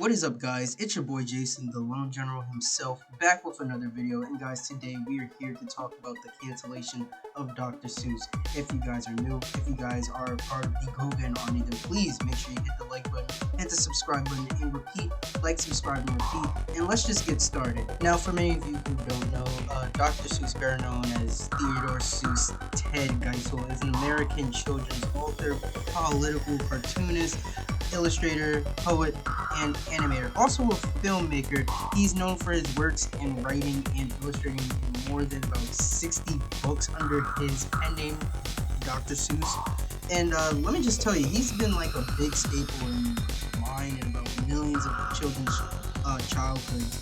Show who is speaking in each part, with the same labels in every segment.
Speaker 1: What is up, guys? It's your boy Jason, the Lone General himself, back with another video. And guys, today we are here to talk about the cancellation of Dr. Seuss. If you guys are new, if you guys are a part of the GOVAN Army, then please make sure you hit the like button, hit the subscribe button, and repeat, like, subscribe, and repeat. And let's just get started. Now, for many of you who don't know, Dr. Seuss, better known as Theodore Seuss Ted Geisel, is an American children's author, political cartoonist, illustrator, poet, and animator. Also a filmmaker. He's known for his works in writing and illustrating more than about 60 books under his pen name, Dr. Seuss. And let me just tell you, he's been like a big staple in mine and about millions of children's childhoods.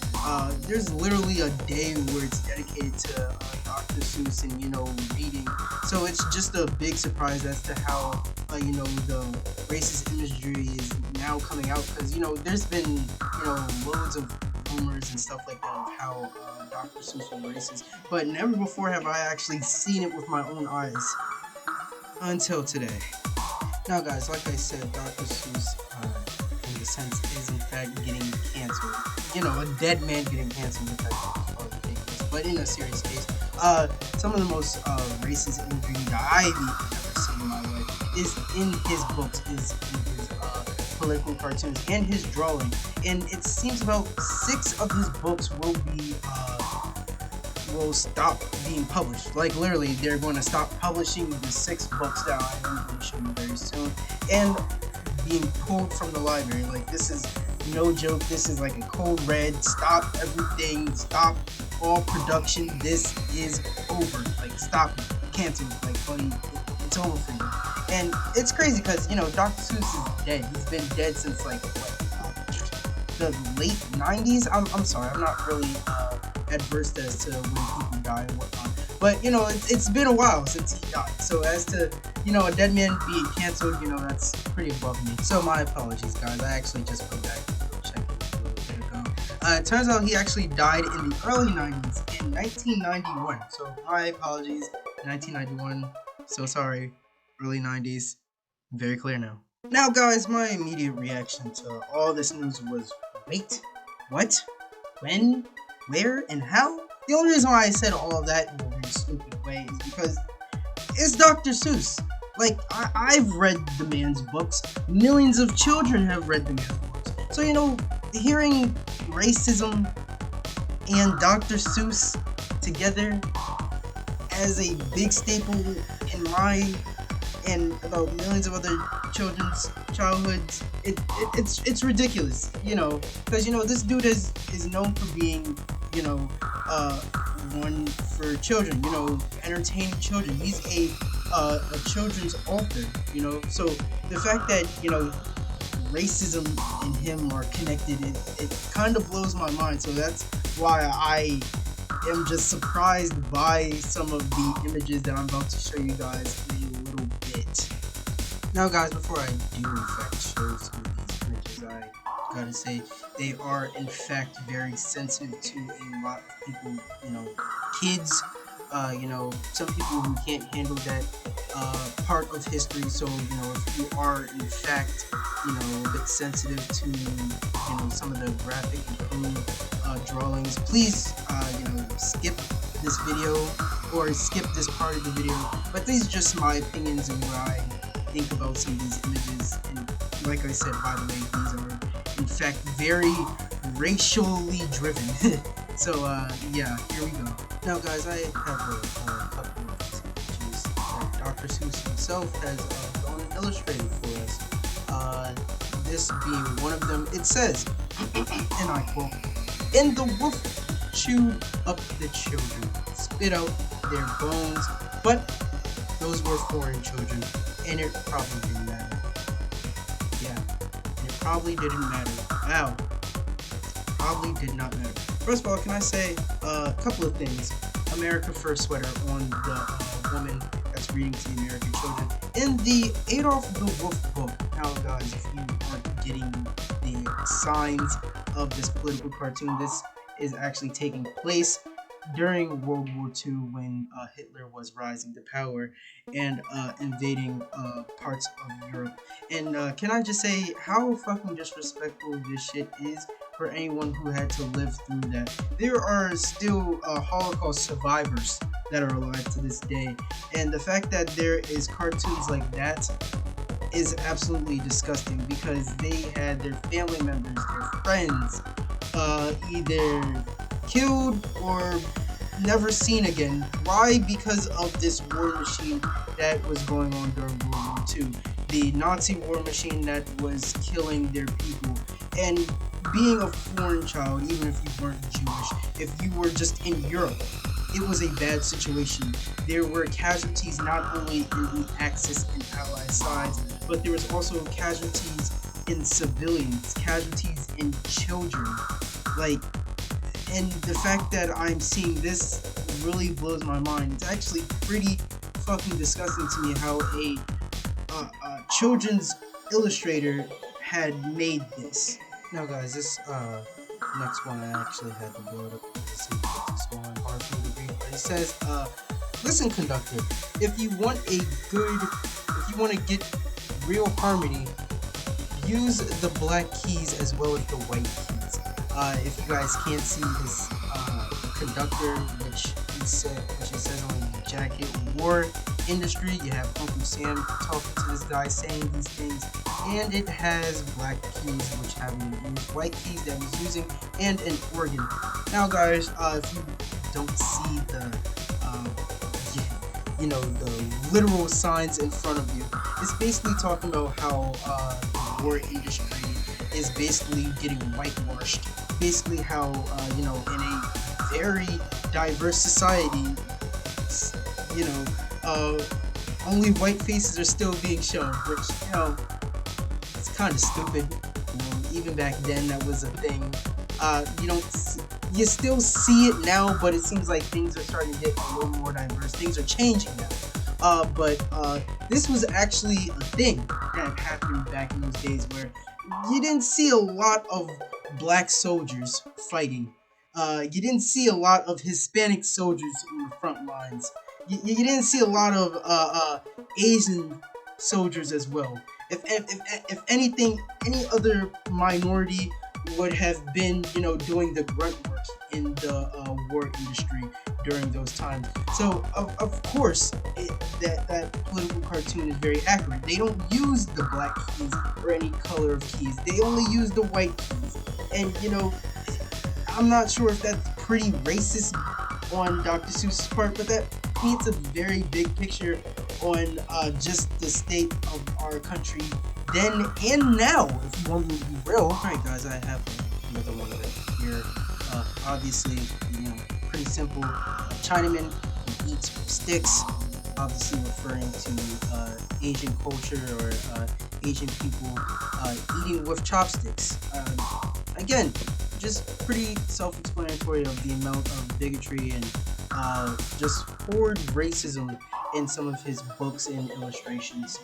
Speaker 1: There's literally a day where it's dedicated to Dr. Seuss and, reading. So it's just a big surprise as to how, the racist imagery is now coming out. Because, there's been, loads of rumors and stuff like that of how Dr. Seuss was racist. But never before have I actually seen it with my own eyes. Until today. Now, guys, like I said, Dr. Seuss, in a sense, is in fact getting canceled. A dead man getting canceled, which I think is ridiculous. But in a serious case, some of the most racist imagery that I've ever seen in my life is in his books, is in his political cartoons, and his drawing. And it seems about 6 of his books will stop being published. Like, literally, they're going to stop publishing the 6 books that I'm going to show you very soon, and being pulled from the library. Like, this is no joke. This is like a cold red. Stop everything. Stop all production. This is over. Like, stop it. Cancel it. Like, buddy, it's over for you. And it's crazy because, Dr. Seuss is dead. He's been dead since, like, the late 90s. I'm sorry. I'm not really adverse as to when people die and whatnot. But, it's been a while since he died. So as to, a dead man being canceled, that's pretty above me. So my apologies, guys. I actually just went back to check it a little bit ago. It turns out he actually died in the early 90s, in 1991. So my apologies, 1991. So sorry, early 90s. Very clear now. Now, guys, my immediate reaction to all this news was, wait, what? When? Where? And how? The only reason why I said all of that in a very stupid way is because it's Dr. Seuss. Like, I've read the man's books. Millions of children have read the man's books. So, hearing racism and Dr. Seuss together as a big staple in my and about millions of other children's childhoods, it's ridiculous, because this dude is known for being, one for children, entertaining children. He's a children's author, so the fact that racism and him are connected, it kind of blows my mind. So that's why I am just surprised by some of the images that I'm about to show you guys in a little bit. Now, guys, before I do in fact show some of these images, I gotta say they are in fact very sensitive to a lot of people, kids, some people who can't handle that part of history. So, if you are in fact, a bit sensitive to, some of the graphic and crude drawings, please, skip this video or skip this part of the video. But these are just my opinions and what I think about some of these images. And like I said, by the way, these are in fact very racially driven. So yeah, here we go. Now, guys, I have a couple of these images that Dr. Seuss himself has gone and illustrated for us. This being one of them. It says, and I quote, "And the wolf chewed up the children, spit out their bones, but those were foreign children, and it probably didn't matter." Yeah, and it probably didn't matter. Wow. Probably did not matter. First of all, can I say a couple of things? America First sweater on the woman that's reading to the American children. In the Adolf the Wolf book, now, guys, if you aren't getting the signs of this political cartoon, this is actually taking place during World War II when Hitler was rising to power and invading parts of Europe. And can I just say how fucking disrespectful this shit is for anyone who had to live through that? There are still Holocaust survivors that are alive to this day, and the fact that there is cartoons like that is absolutely disgusting because they had their family members, their friends, either killed or never seen again. Why? Because of this war machine that was going on during World War II. The Nazi war machine that was killing their people. And being a foreign child, even if you weren't Jewish, if you were just in Europe, it was a bad situation. There were casualties not only in the Axis and Allied sides, but there was also casualties in civilians, casualties in children. Like, and the fact that I'm seeing this really blows my mind. It's actually pretty fucking disgusting to me how a children's illustrator had made this. Now, guys, this next one I actually had to blow it up to see if it's going hard for me to read. But it says, "Listen, conductor, if you want to get real harmony, use the black keys as well as the white keys." If you guys can't see this conductor, which it says on the jacket, war industry, you have Uncle Sam talking to this guy saying these things, and it has black keys which have white keys that he's using, and an organ. Now, guys, if you don't see the the literal signs in front of you, it's basically talking about how the war industry is basically getting whitewashed. Basically how in a very diverse society, you know only white faces are still being shown, which it's kind of stupid. Even back then that was a thing. You still see it now, but it seems like things are starting to get a little more diverse. Things are changing now. But this was actually a thing that happened back in those days where you didn't see a lot of black soldiers fighting. You didn't see a lot of Hispanic soldiers on the front lines. You didn't see a lot of Asian soldiers as well. If anything, any other minority would have been, doing the grunt work in the war industry during those times. So of course that political cartoon is very accurate. They don't use the black keys or any color of keys. They only use the white keys. And I'm not sure if that's pretty racist on Dr. Seuss's part, but that paints a very big picture on just the state of our country then and now, if you want me to be real. Alright, guys, I have another one of it here. Obviously, pretty simple. Chinaman who eats with sticks, obviously referring to Asian culture or Asian people eating with chopsticks. Again, just pretty self-explanatory of the amount of bigotry and just horrid racism in some of his books and illustrations.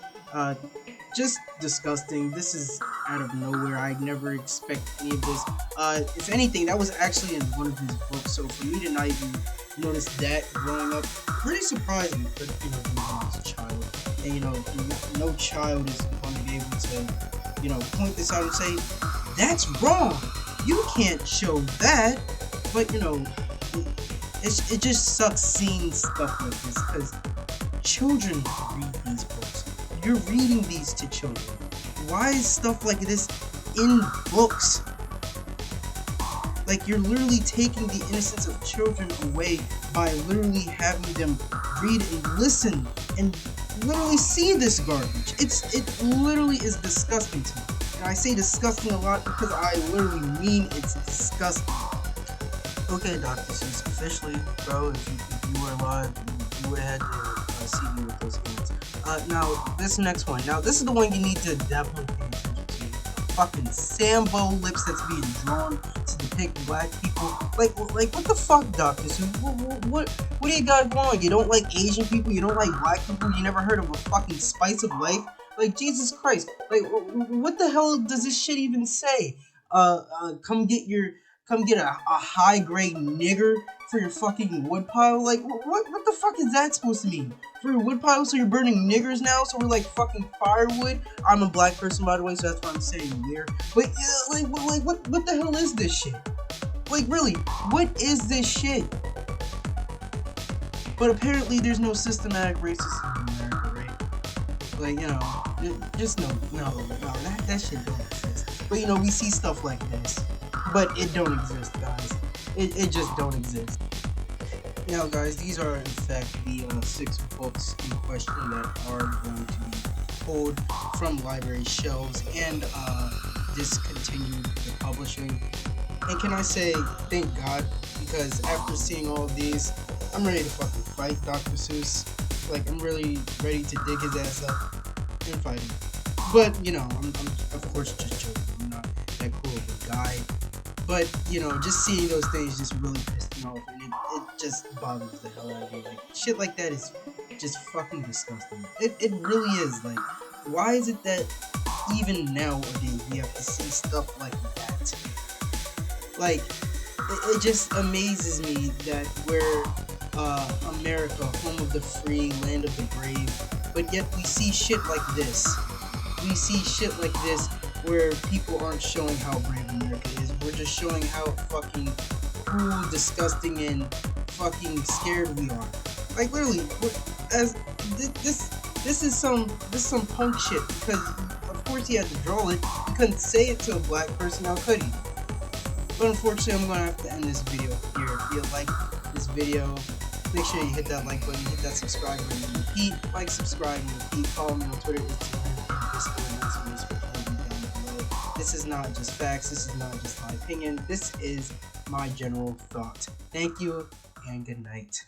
Speaker 1: Just disgusting. This is out of nowhere. I never expect any of this. If anything, that was actually in one of his books, so for me to not even notice that growing up, pretty surprising. But being as a child, and no child is going to be able to, point this out and say, "That's wrong. You can't show that." But it just sucks seeing stuff like this because children read these books. You're reading these to children. Why is stuff like this in books? Like, you're literally taking the innocence of children away by literally having them read and listen and literally see this garbage. It literally is disgusting to me. And I say disgusting a lot because I literally mean it's disgusting. Okay, Dr. Seuss, officially, bro, if you were alive, you would have had to see me with those hands. Now, this next one. Now, this is the one you need to definitely pay attention to. The fucking Sambo lips that's being drawn to depict black people. Like what the fuck, Dr. Seuss? What do you got going? You don't like Asian people? You don't like black people? You never heard of a fucking spice of life? Like, Jesus Christ. Like, what the hell does this shit even say? Come get come get a high grade nigger for your fucking woodpile? Like, what the fuck is that supposed to mean? For your woodpile, so you're burning niggers now? So we're like fucking firewood? I'm a black person, by the way, so that's why I'm saying weird. But what the hell is this shit? Like, really, what is this shit? But apparently, there's no systematic racism in America, right? Like, you know, just no, that shit don't exist. But you know, we see stuff like this, but it don't exist, guys. It just don't exist. Now, guys, these are in fact the 6 books in question that are going to be pulled from library shelves and discontinued the publishing. And can I say thank God, because after seeing all of these, I'm ready to fucking fight Dr. Seuss. Like, I'm really ready to dig his ass up and fight him. But, you know, I'm of course just joking. I'm not that cool of a guy. But, you know, just seeing those things just really pissed me off, and it just bothers the hell out of me. Like, shit like that is just fucking disgusting. It really is. Like, why is it that even nowadays we have to see stuff like that? Like, it just amazes me that we're America, home of the free, land of the brave, but yet we see shit like this. We see shit like this where people aren't showing how brave America is. We're just showing how fucking cruel, disgusting, and fucking scared we are. Like, literally, this is some punk shit, because of course he had to draw it. He couldn't say it to a black person, how could he? But unfortunately, I'm gonna have to end this video here. If you like this video, make sure you hit that like button, hit that subscribe button, and repeat. Like, subscribe, and repeat. Follow me on Twitter, Instagram, and Discord, and Instagram down below. This is not just facts. This is not just my opinion. This is my general thought. Thank you, and good night.